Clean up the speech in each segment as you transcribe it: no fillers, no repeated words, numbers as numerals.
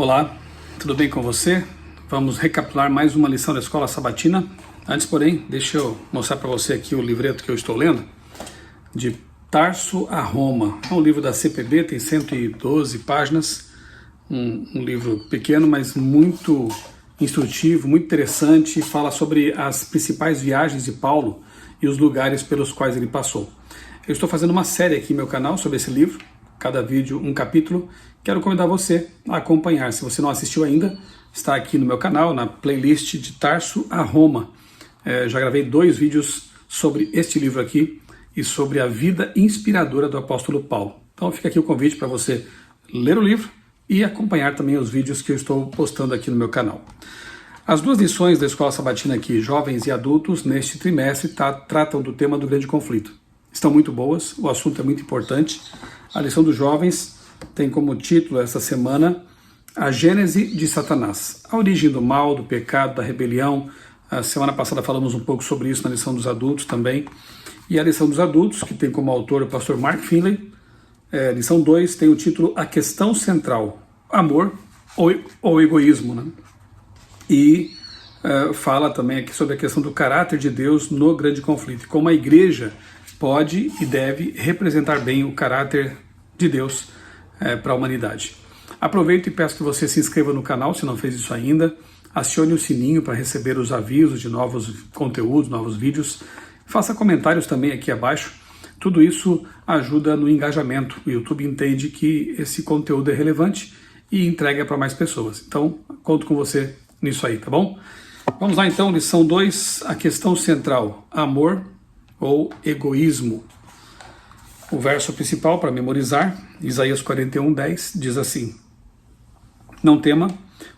Olá, tudo bem com você? Vamos recapitular mais uma lição da Escola Sabatina. Antes, porém, deixa eu mostrar para você aqui o livreto que eu estou lendo, de Tarso a Roma. É um livro da CPB, tem 112 páginas, um livro pequeno, mas muito instrutivo, muito interessante, fala sobre as principais viagens de Paulo e os lugares pelos quais ele passou. Eu estou fazendo uma série aqui no meu canal sobre esse livro, cada vídeo um capítulo. Quero convidar você a acompanhar. Se você não assistiu ainda, está aqui no meu canal, na playlist de Tarso a Roma. Já gravei 2 vídeos sobre este livro aqui e sobre a vida inspiradora do apóstolo Paulo. Então fica aqui o convite para você ler o livro e acompanhar também os vídeos que eu estou postando aqui no meu canal. As 2 lições da Escola Sabatina aqui, jovens e adultos, neste trimestre, tratam do tema do grande conflito. Estão muito boas, o assunto é muito importante. A lição dos jovens tem como título essa semana a Gênese de Satanás, a origem do mal, do pecado, da rebelião. A semana passada falamos um pouco sobre isso na lição dos adultos também. E a lição dos adultos, que tem como autor o pastor Mark Finley, lição 2, tem o título A Questão Central, Amor ou Egoísmo, né? E fala também aqui sobre a questão do caráter de Deus no grande conflito, como a igreja pode e deve representar bem o caráter de Deus para a humanidade. Aproveito e peço que você se inscreva no canal, se não fez isso ainda, acione o sininho para receber os avisos de novos conteúdos, novos vídeos, faça comentários também aqui abaixo, tudo isso ajuda no engajamento. O YouTube entende que esse conteúdo é relevante e entrega para mais pessoas, então conto com você nisso aí, tá bom? Vamos lá então, lição 2, a questão central, amor ou egoísmo. O verso principal para memorizar, Isaías 41:10, diz assim: Não tema,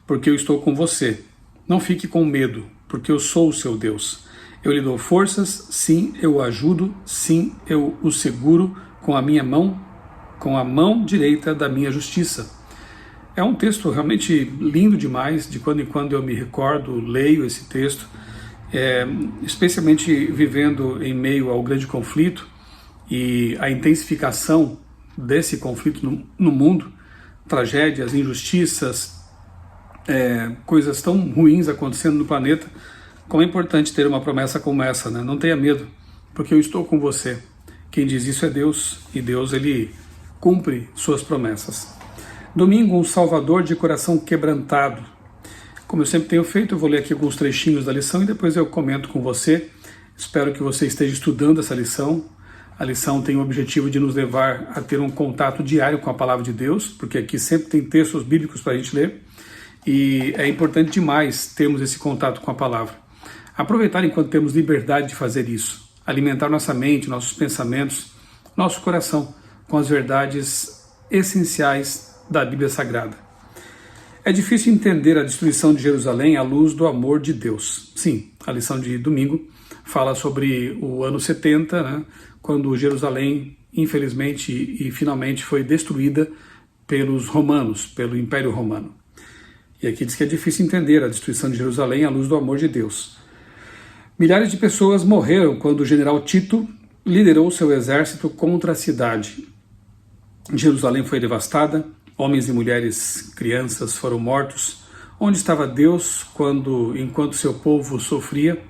porque eu estou com você. Não fique com medo, porque eu sou o seu Deus. Eu lhe dou forças, sim, eu o ajudo, sim, eu o seguro com a minha mão, com a mão direita da minha justiça. É um texto realmente lindo demais, de quando em quando eu me recordo, leio esse texto, especialmente vivendo em meio ao grande conflito e a intensificação desse conflito no mundo, tragédias, injustiças, coisas tão ruins acontecendo no planeta. Como é importante ter uma promessa como essa, né? Não tenha medo, porque eu estou com você. Quem diz isso é Deus, e Deus ele cumpre suas promessas. Domingo, um Salvador de coração quebrantado. Como eu sempre tenho feito, eu vou ler aqui alguns trechinhos da lição e depois eu comento com você. Espero que você esteja estudando essa lição. A lição tem o objetivo de nos levar a ter um contato diário com a palavra de Deus, porque aqui sempre tem textos bíblicos para a gente ler, e é importante demais termos esse contato com a palavra. Aproveitar enquanto temos liberdade de fazer isso, alimentar nossa mente, nossos pensamentos, nosso coração com as verdades essenciais da Bíblia Sagrada. É difícil entender a destruição de Jerusalém à luz do amor de Deus. Sim, a lição de domingo fala sobre o ano 70, né, quando Jerusalém, infelizmente e finalmente, foi destruída pelos romanos, pelo Império Romano. E aqui diz que é difícil entender a destruição de Jerusalém à luz do amor de Deus. Milhares de pessoas morreram quando o general Tito liderou seu exército contra a cidade. Jerusalém foi devastada, homens e mulheres, crianças foram mortos. Onde estava Deus enquanto seu povo sofria?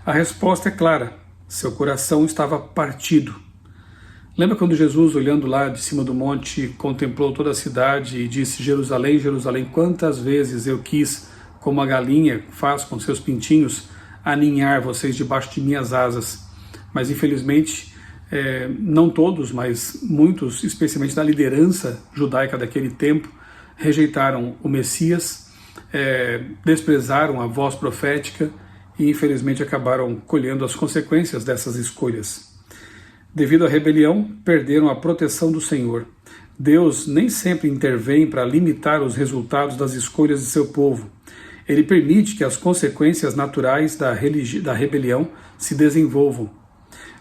A resposta é clara: seu coração estava partido. Lembra quando Jesus, olhando lá de cima do monte, contemplou toda a cidade e disse: Jerusalém, Jerusalém, quantas vezes eu quis, como a galinha faz com seus pintinhos, aninhar vocês debaixo de minhas asas. Mas infelizmente, não todos, mas muitos, especialmente da liderança judaica daquele tempo, rejeitaram o Messias, desprezaram a voz profética e infelizmente acabaram colhendo as consequências dessas escolhas. Devido à rebelião, perderam a proteção do Senhor. Deus nem sempre intervém para limitar os resultados das escolhas de seu povo. Ele permite que as consequências naturais da rebelião se desenvolvam.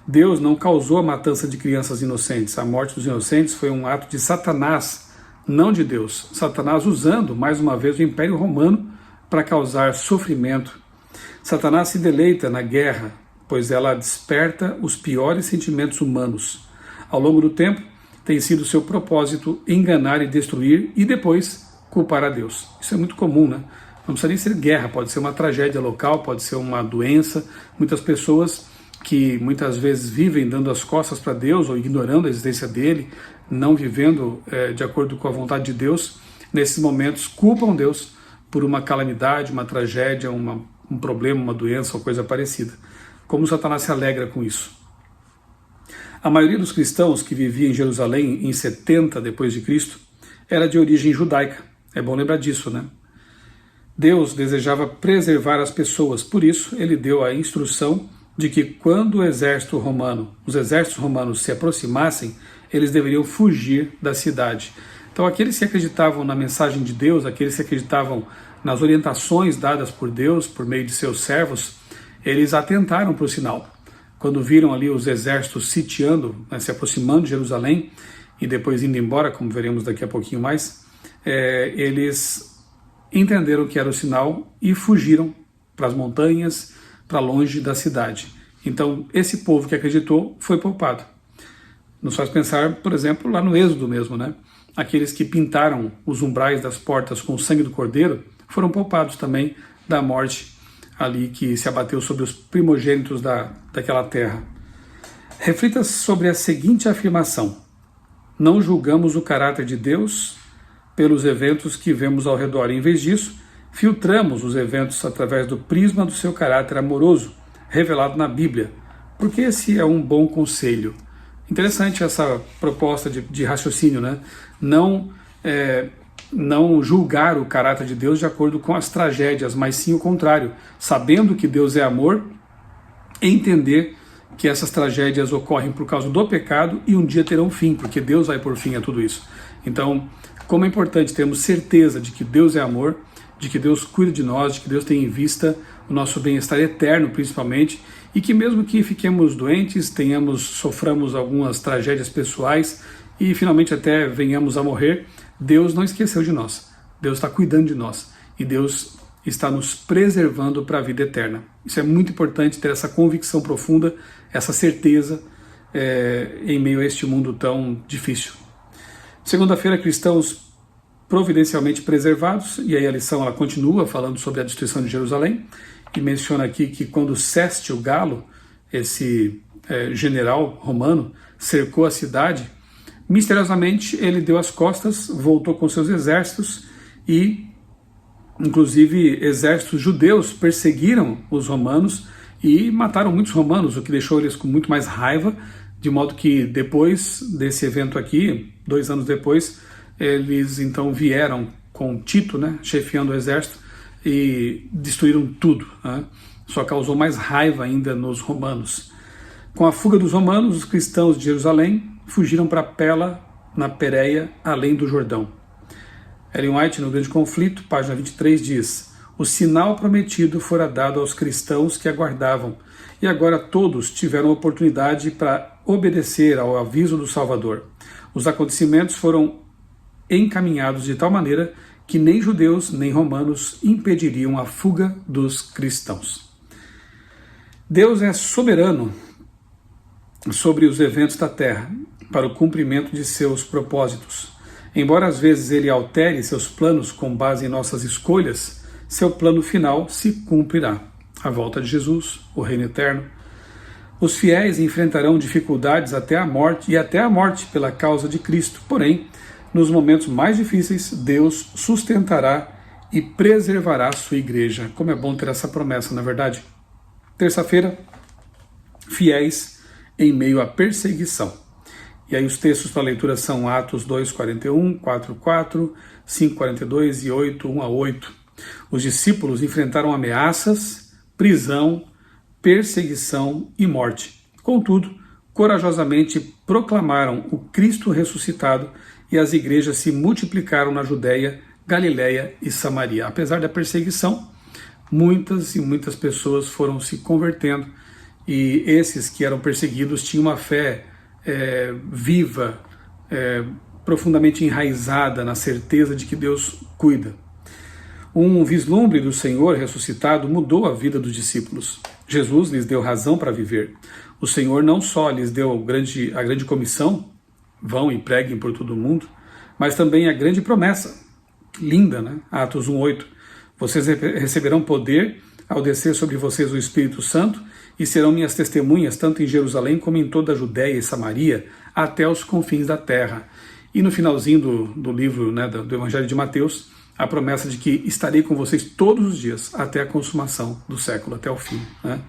Deus não causou a matança de crianças inocentes. A morte dos inocentes foi um ato de Satanás, não de Deus. Satanás usando, mais uma vez, o Império Romano para causar sofrimento. Satanás se deleita na guerra, pois ela desperta os piores sentimentos humanos. Ao longo do tempo, tem sido seu propósito enganar e destruir e depois culpar a Deus. Isso é muito comum, né? Não precisa nem ser guerra, pode ser uma tragédia local, pode ser uma doença. Muitas pessoas que muitas vezes vivem dando as costas para Deus ou ignorando a existência dele, não vivendo de acordo com a vontade de Deus, nesses momentos culpam Deus por uma calamidade, uma tragédia, um problema, uma doença ou coisa parecida. Como Satanás se alegra com isso? A maioria dos cristãos que vivia em Jerusalém em 70 depois de Cristo era de origem judaica. É bom lembrar disso, né? Deus desejava preservar as pessoas, por isso ele deu a instrução de que quando os exércitos romanos se aproximassem, eles deveriam fugir da cidade. Então aqueles que acreditavam na mensagem de Deus, aqueles que acreditavam nas orientações dadas por Deus, por meio de seus servos, eles atentaram para o sinal. Quando viram ali os exércitos sitiando, né, se aproximando de Jerusalém e depois indo embora, como veremos daqui a pouquinho mais, eles entenderam que era o sinal e fugiram para as montanhas, para longe da cidade. Então, esse povo que acreditou foi poupado. Nos faz pensar, por exemplo, lá no Êxodo mesmo, né? Aqueles que pintaram os umbrais das portas com o sangue do cordeiro foram poupados também da morte ali que se abateu sobre os primogênitos daquela terra. Reflita sobre a seguinte afirmação: não julgamos o caráter de Deus pelos eventos que vemos ao redor. Em vez disso, filtramos os eventos através do prisma do seu caráter amoroso, revelado na Bíblia, porque esse é um bom conselho. Interessante essa proposta de raciocínio, né? Não julgar o caráter de Deus de acordo com as tragédias, mas sim o contrário, sabendo que Deus é amor, entender que essas tragédias ocorrem por causa do pecado e um dia terão fim, porque Deus vai pôr fim a tudo isso. Então, como é importante termos certeza de que Deus é amor, de que Deus cuida de nós, de que Deus tem em vista o nosso bem-estar eterno, principalmente, e que mesmo que fiquemos doentes, soframos algumas tragédias pessoais e finalmente até venhamos a morrer, Deus não esqueceu de nós. Deus está cuidando de nós e Deus está nos preservando para a vida eterna. Isso é muito importante, ter essa convicção profunda, essa certeza em meio a este mundo tão difícil. Segunda-feira, cristãos providencialmente preservados, e aí a lição ela continua falando sobre a destruição de Jerusalém, e menciona aqui que quando Ceste, o Galo, esse general romano, cercou a cidade, misteriosamente ele deu as costas, voltou com seus exércitos e, inclusive, exércitos judeus perseguiram os romanos e mataram muitos romanos, o que deixou eles com muito mais raiva, de modo que depois desse evento aqui, 2 anos depois, eles então vieram com Tito, né, chefiando o exército, e destruíram tudo, né? Só causou mais raiva ainda nos romanos. Com a fuga dos romanos, os cristãos de Jerusalém fugiram para Pela, na Pérea, além do Jordão. Ellen White, no Grande Conflito, página 23, diz: o sinal prometido fora dado aos cristãos que aguardavam, e agora todos tiveram oportunidade para obedecer ao aviso do Salvador. Os acontecimentos foram encaminhados de tal maneira que nem judeus nem romanos impediriam a fuga dos cristãos. Deus é soberano sobre os eventos da terra para o cumprimento de seus propósitos. Embora às vezes ele altere seus planos com base em nossas escolhas, seu plano final se cumprirá. A volta de Jesus, o reino eterno. Os fiéis enfrentarão dificuldades até a morte pela causa de Cristo. Porém, nos momentos mais difíceis, Deus sustentará e preservará a sua igreja. Como é bom ter essa promessa, não é verdade? Terça-feira, fiéis em meio à perseguição. E aí os textos para a leitura são Atos 2:41, 4:4, 5:42 e 8:1-8. Os discípulos enfrentaram ameaças, prisão, perseguição e morte. Contudo, corajosamente proclamaram o Cristo ressuscitado e as igrejas se multiplicaram na Judéia, Galiléia e Samaria. Apesar da perseguição, muitas e muitas pessoas foram se convertendo, e esses que eram perseguidos tinham uma fé viva, profundamente enraizada na certeza de que Deus cuida. Um vislumbre do Senhor ressuscitado mudou a vida dos discípulos. Jesus lhes deu razão para viver. O Senhor não só lhes deu a grande comissão, vão e preguem por todo o mundo, mas também a grande promessa, linda, né? Atos 1:8. Vocês receberão poder ao descer sobre vocês o Espírito Santo e serão minhas testemunhas tanto em Jerusalém como em toda a Judéia e Samaria até os confins da terra. E no finalzinho do livro, né, do Evangelho de Mateus, a promessa de que estarei com vocês todos os dias até a consumação do século, até o fim, né?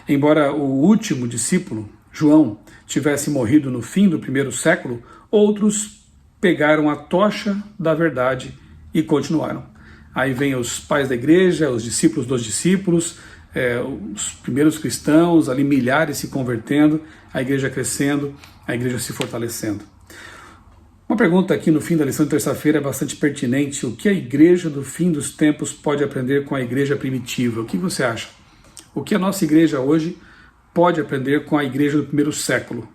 Embora o último discípulo, João, tivesse morrido no fim do primeiro século, outros pegaram a tocha da verdade e continuaram. Aí vem os pais da igreja, os discípulos dos discípulos, os primeiros cristãos, ali milhares se convertendo, a igreja crescendo, a igreja se fortalecendo. Uma pergunta aqui no fim da lição de terça-feira é bastante pertinente. O que a igreja do fim dos tempos pode aprender com a igreja primitiva? O que você acha? O que a nossa igreja hoje pode aprender com a igreja do primeiro século?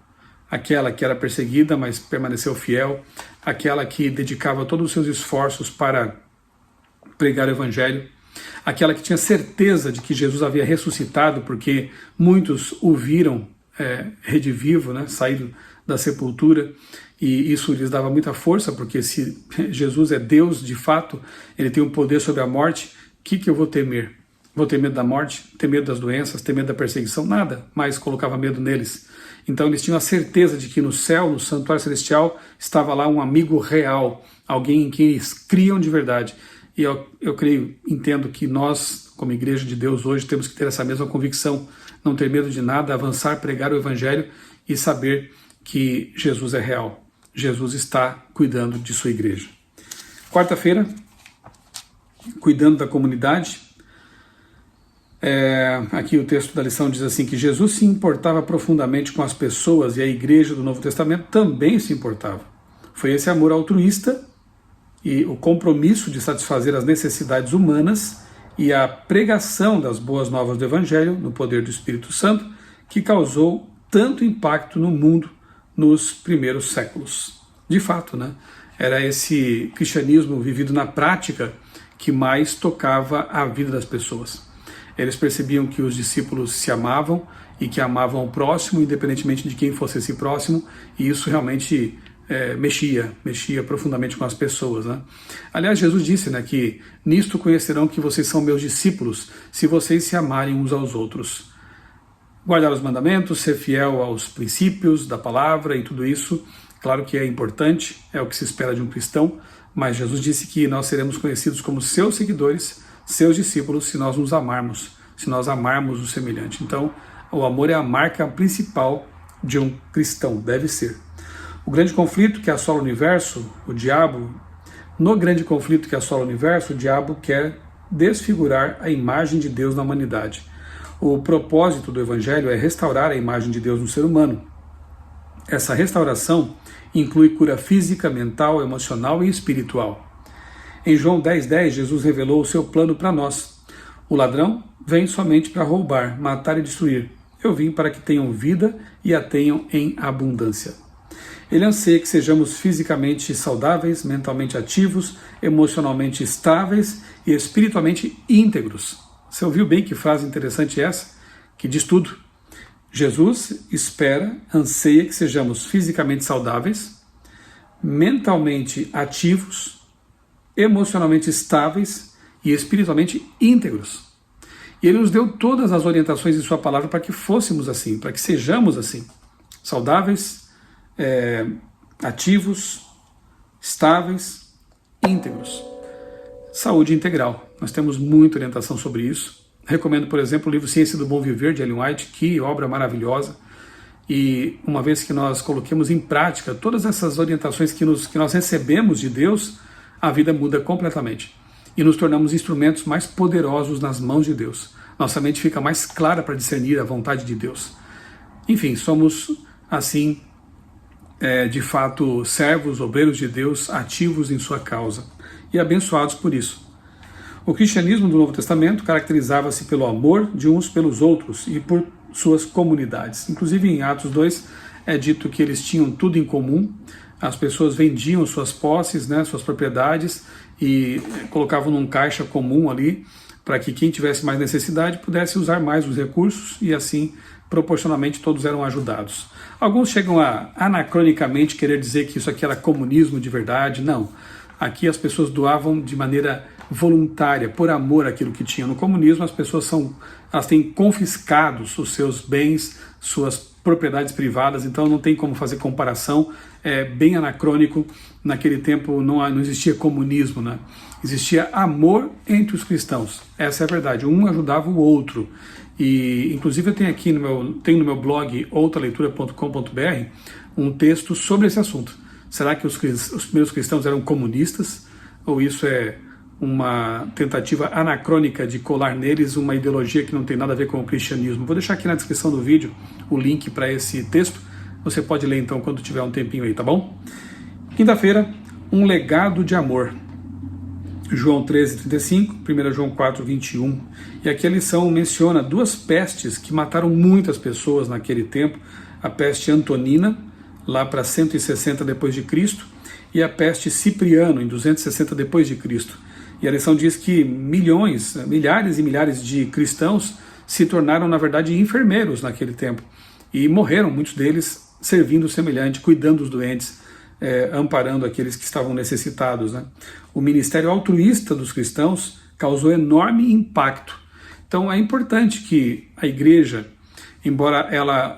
Aquela que era perseguida, mas permaneceu fiel, aquela que dedicava todos os seus esforços para pregar o evangelho, aquela que tinha certeza de que Jesus havia ressuscitado, porque muitos o viram redivivo, né, saído da sepultura, e isso lhes dava muita força, porque se Jesus é Deus de fato, ele tem um poder sobre a morte, o que eu vou temer? Vou ter medo da morte, ter medo das doenças, ter medo da perseguição? Nada, mas colocava medo neles. Então eles tinham a certeza de que no céu, no santuário celestial, estava lá um amigo real, alguém em quem eles criam de verdade. E eu creio, entendo que nós, como igreja de Deus hoje, temos que ter essa mesma convicção, não ter medo de nada, avançar, pregar o evangelho e saber que Jesus é real. Jesus está cuidando de sua igreja. Quarta-feira, cuidando da comunidade. Aqui o texto da lição diz assim, que Jesus se importava profundamente com as pessoas e a igreja do Novo Testamento também se importava. Foi esse amor altruísta e o compromisso de satisfazer as necessidades humanas e a pregação das boas novas do Evangelho, no poder do Espírito Santo, que causou tanto impacto no mundo nos primeiros séculos. De fato, né? Era esse cristianismo vivido na prática que mais tocava a vida das pessoas. Eles percebiam que os discípulos se amavam e que amavam o próximo, independentemente de quem fosse esse próximo, e isso realmente mexia profundamente com as pessoas, né? Aliás, Jesus disse, né, que nisto conhecerão que vocês são meus discípulos, se vocês se amarem uns aos outros. Guardar os mandamentos, ser fiel aos princípios da palavra e tudo isso, claro que é importante, é o que se espera de um cristão, mas Jesus disse que nós seremos conhecidos como seus seguidores, seus discípulos, se nós nos amarmos, se nós amarmos o semelhante. Então, o amor é a marca principal de um cristão, deve ser. O grande conflito que assola o universo, no grande conflito que assola o universo, o diabo quer desfigurar a imagem de Deus na humanidade. O propósito do Evangelho é restaurar a imagem de Deus no ser humano. Essa restauração inclui cura física, mental, emocional e espiritual. Em João 10:10, Jesus revelou o seu plano para nós. O ladrão vem somente para roubar, matar e destruir. Eu vim para que tenham vida e a tenham em abundância. Ele anseia que sejamos fisicamente saudáveis, mentalmente ativos, emocionalmente estáveis e espiritualmente íntegros. Você ouviu bem que frase interessante essa? Que diz tudo. Jesus anseia que sejamos fisicamente saudáveis, mentalmente ativos, emocionalmente estáveis e espiritualmente íntegros. E ele nos deu todas as orientações de sua palavra para que fôssemos assim, para que sejamos assim, saudáveis, ativos, estáveis, íntegros. Saúde integral. Nós temos muita orientação sobre isso. Recomendo, por exemplo, o livro Ciência do Bom Viver, de Ellen White, que obra maravilhosa. E uma vez que nós coloquemos em prática todas essas orientações que nós recebemos de Deus, a vida muda completamente. E nos tornamos instrumentos mais poderosos nas mãos de Deus. Nossa mente fica mais clara para discernir a vontade de Deus. Enfim, somos, assim, de fato, servos, obreiros de Deus, ativos em sua causa e abençoados por isso. O cristianismo do Novo Testamento caracterizava-se pelo amor de uns pelos outros e por suas comunidades. Inclusive em Atos 2 é dito que eles tinham tudo em comum, as pessoas vendiam suas posses, né, suas propriedades e colocavam num caixa comum ali para que quem tivesse mais necessidade pudesse usar mais os recursos e assim proporcionalmente todos eram ajudados. Alguns chegam a anacronicamente querer dizer que isso aqui era comunismo de verdade. Não. Aqui as pessoas doavam de maneira voluntária, por amor àquilo que tinham. No comunismo, as pessoas elas têm confiscados os seus bens, suas propriedades privadas, então não tem como fazer comparação, é bem anacrônico. Naquele tempo não existia comunismo, né? Existia amor entre os cristãos, essa é a verdade, um ajudava o outro. E inclusive eu tenho aqui no meu blog outraleitura.com.br um texto sobre esse assunto. Será que os primeiros cristãos eram comunistas? Ou isso é uma tentativa anacrônica de colar neles uma ideologia que não tem nada a ver com o cristianismo? Vou deixar aqui na descrição do vídeo o link para esse texto. Você pode ler então quando tiver um tempinho aí, tá bom? Quinta-feira, um legado de amor. João 13:35, 1 João 4:21. E aqui a lição menciona duas pestes que mataram muitas pessoas naquele tempo. A peste Antonina, lá para 160 depois de Cristo, e a peste Cipriano, em 260 depois de Cristo. E a lição diz que milhares e milhares de cristãos se tornaram, na verdade, enfermeiros naquele tempo. E morreram, muitos deles, servindo o semelhante, cuidando dos doentes, amparando aqueles que estavam necessitados, né? O ministério altruísta dos cristãos causou enorme impacto. Então é importante que a igreja, embora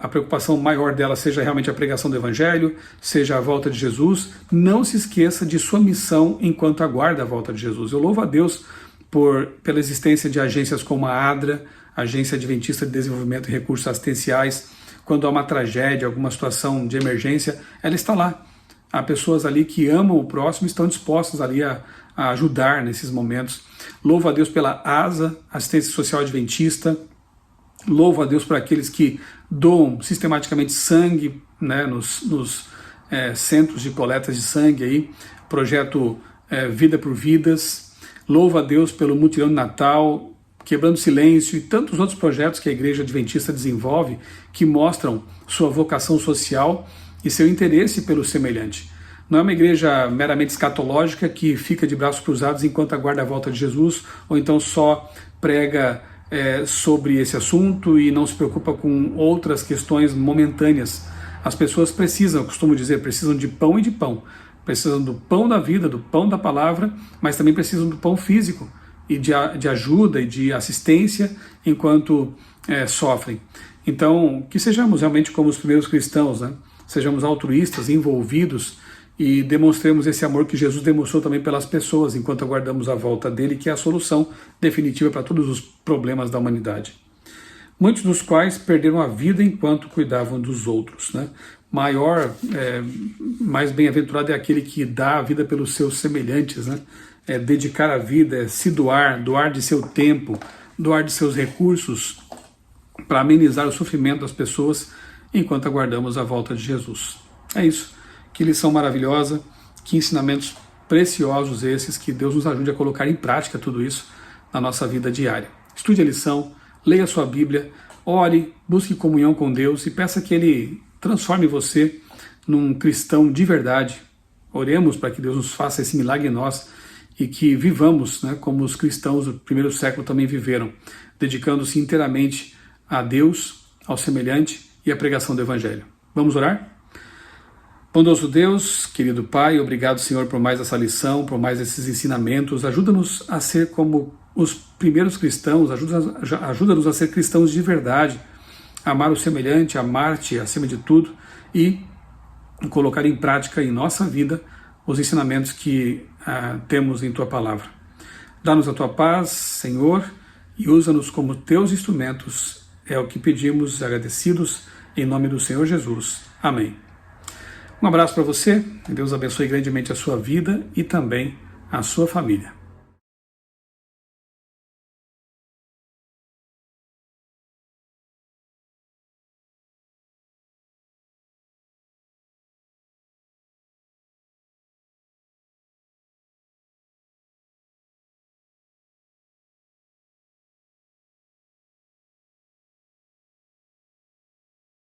a preocupação maior dela seja realmente a pregação do Evangelho, seja a volta de Jesus, não se esqueça de sua missão enquanto aguarda a volta de Jesus. Eu louvo a Deus pela existência de agências como a ADRA, Agência Adventista de Desenvolvimento e Recursos Assistenciais. Quando há uma tragédia, alguma situação de emergência, ela está lá. Há pessoas ali que amam o próximo e estão dispostas ali a ajudar nesses momentos. Louvo a Deus pela ASA, Assistência Social Adventista. Louvo a Deus por aqueles que doam sistematicamente sangue, né, nos centros de coletas de sangue, aí, projeto Vida por Vidas. Louvo a Deus pelo Mutirão de Natal, Quebrando Silêncio e tantos outros projetos que a Igreja Adventista desenvolve que mostram sua vocação social e seu interesse pelo semelhante. Não é uma igreja meramente escatológica que fica de braços cruzados enquanto aguarda a volta de Jesus, ou então só prega sobre esse assunto e não se preocupa com outras questões momentâneas. As pessoas precisam, eu costumo dizer, precisam de pão e de pão. Precisam do pão da vida, do pão da palavra, mas também precisam do pão físico e de ajuda e de assistência enquanto sofrem. Então, que sejamos realmente como os primeiros cristãos, né? Sejamos altruístas, envolvidos e demonstremos esse amor que Jesus demonstrou também pelas pessoas enquanto aguardamos a volta dele, que é a solução definitiva para todos os problemas da humanidade. Muitos dos quais perderam a vida enquanto cuidavam dos outros, né? Mais bem-aventurado é aquele que dá a vida pelos seus semelhantes, né? Dedicar a vida, se doar de seu tempo, doar de seus recursos para amenizar o sofrimento das pessoas enquanto aguardamos a volta de Jesus. É isso. Que lição maravilhosa, que ensinamentos preciosos esses, que Deus nos ajude a colocar em prática tudo isso na nossa vida diária. Estude a lição, leia a sua Bíblia, ore, busque comunhão com Deus e peça que Ele transforme você num cristão de verdade. Oremos para que Deus nos faça esse milagre em nós e que vivamos, né, como os cristãos do primeiro século também viveram, dedicando-se inteiramente a Deus, ao semelhante e à pregação do Evangelho. Vamos orar? Bondoso Deus, querido Pai, obrigado, Senhor, por mais essa lição, por mais esses ensinamentos. Ajuda-nos a ser como os primeiros cristãos, ajuda-nos a ser cristãos de verdade, amar o semelhante, amar-te acima de tudo e colocar em prática em nossa vida os ensinamentos que temos em Tua Palavra. Dá-nos a Tua paz, Senhor, e usa-nos como Teus instrumentos. É o que pedimos, agradecidos, em nome do Senhor Jesus. Amém. Um abraço para você, que Deus abençoe grandemente a sua vida e também a sua família.